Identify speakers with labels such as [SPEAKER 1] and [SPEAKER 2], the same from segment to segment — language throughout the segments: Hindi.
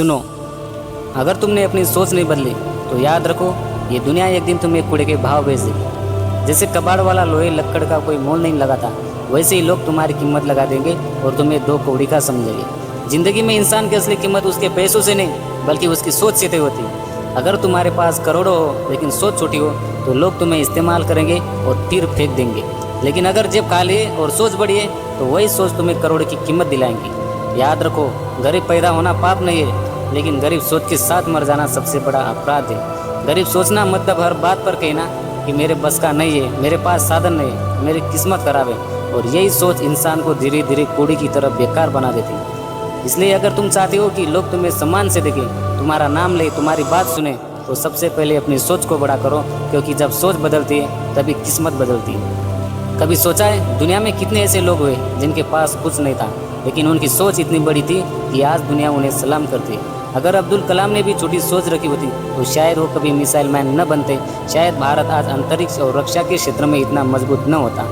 [SPEAKER 1] सुनो, अगर तुमने अपनी सोच नहीं बदली तो याद रखो, ये दुनिया एक दिन तुम्हें कूड़े के भाव बेच देगी। जैसे कबाड़ वाला लोहे लक्कड़ का कोई मोल नहीं लगाता, वैसे ही लोग तुम्हारी कीमत लगा देंगे और तुम्हें दो कौड़ी का समझेंगे। जिंदगी में इंसान की असली कीमत उसके पैसों से नहीं बल्कि उसकी सोच से तय होती है। अगर तुम्हारे पास करोड़ों हो लेकिन सोच छोटी हो तो लोग तुम्हें इस्तेमाल करेंगे और तीर फेंक देंगे। लेकिन अगर जेब खाली है और सोच बड़ी है तो वही सोच तुम्हें करोड़ की कीमत दिलाएंगी। याद रखो, गरीब पैदा होना पाप नहीं है, लेकिन गरीब सोच के साथ मर जाना सबसे बड़ा अपराध है। गरीब सोचना मतलब हर बात पर कहना कि मेरे बस का नहीं है, मेरे पास साधन नहीं है, मेरी किस्मत खराब है, और यही सोच इंसान को धीरे धीरे कूड़े की तरफ बेकार बना देती है। इसलिए अगर तुम चाहते हो कि लोग तुम्हें सम्मान से देखें, तुम्हारा नाम ले, तुम्हारी बात सुने, तो सबसे पहले अपनी सोच को बड़ा करो, क्योंकि जब सोच बदलती है तभी किस्मत बदलती है। कभी सोचा है दुनिया में कितने ऐसे लोग हुए जिनके पास कुछ नहीं था, लेकिन उनकी सोच इतनी बड़ी थी कि आज दुनिया उन्हें सलाम करती है। अगर अब्दुल कलाम ने भी छोटी सोच रखी होती तो शायद वो कभी मिसाइल मैन न बनते, शायद भारत आज अंतरिक्ष और रक्षा के क्षेत्र में इतना मजबूत न होता।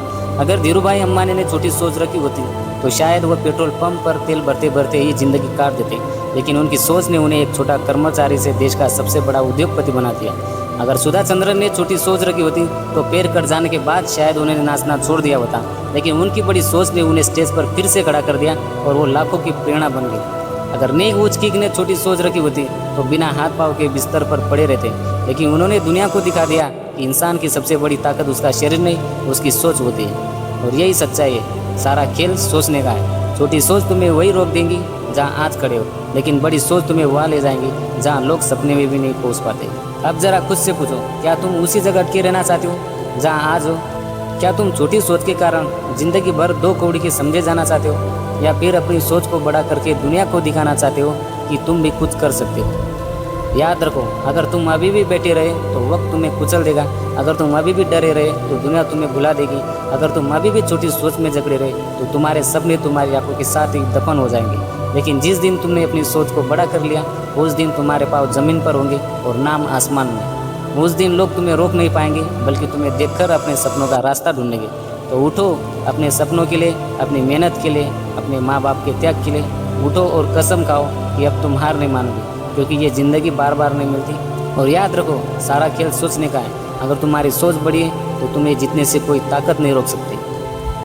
[SPEAKER 1] अगर धीरूभाई अंबानी ने छोटी सोच रखी होती तो शायद वो पेट्रोल पंप पर तेल भरते भरते ही जिंदगी काट देते, लेकिन उनकी सोच ने उन्हें एक छोटा कर्मचारी से देश का सबसे बड़ा उद्योगपति बना दिया। अगर सुधा चंद्रन ने छोटी सोच रखी होती तो पैर कट जाने के बाद शायद उन्हें नाचना छोड़ दिया होता, लेकिन उनकी बड़ी सोच ने उन्हें स्टेज पर फिर से खड़ा कर दिया और वो लाखों की प्रेरणा बन गई। अगर नीक वोजकिक ने छोटी सोच रखी होती तो बिना हाथ पाँव के बिस्तर पर पड़े रहते, लेकिन उन्होंने दुनिया को दिखा दिया कि इंसान की सबसे बड़ी ताकत उसका शरीर नहीं, उसकी सोच होती है। और यही सच्चाई है, सारा खेल सोचने का है। छोटी सोच तुम्हें वही रोक देंगी जहाँ आज खड़े हो, लेकिन बड़ी सोच तुम्हें वहाँ ले जाएंगी जहाँ लोग सपने में भी नहीं पहुँच पाते। अब जरा खुद से पूछो, क्या तुम उसी जगह अटके रहना चाहते हो जहाँ आज हो? क्या तुम छोटी सोच के कारण जिंदगी भर दो कौड़ी के समझे जाना चाहते हो, या फिर अपनी सोच को बड़ा करके दुनिया को दिखाना चाहते हो कि तुम भी कुछ कर सकते हो? याद रखो, अगर तुम अभी भी बैठे रहे तो वक्त तुम्हें कुचल देगा, अगर तुम अभी भी डरे रहे तो दुनिया तुम्हें भुला देगी, अगर तुम अभी भी छोटी सोच में जकड़े रहे तो तुम्हारे सपने तुम्हारी आंखों के साथ ही दफन हो जाएंगे। लेकिन जिस दिन तुमने अपनी सोच को बड़ा कर लिया, उस दिन तुम्हारे पाँव जमीन पर होंगे और नाम आसमान में। उस दिन लोग तुम्हें रोक नहीं पाएंगे, बल्कि तुम्हें देखकर अपने सपनों का रास्ता ढूंढेंगे। तो उठो, अपने सपनों के लिए, अपनी मेहनत के लिए, अपने माँ बाप के त्याग के लिए उठो और कसम खाओ कि अब तुम हार नहीं मानोगे, क्योंकि ये ज़िंदगी बार बार नहीं मिलती। और याद रखो, सारा खेल सोचने का है। अगर तुम्हारी सोच बड़ी है तो तुम्हें जीतने से कोई ताकत नहीं रोक सकती।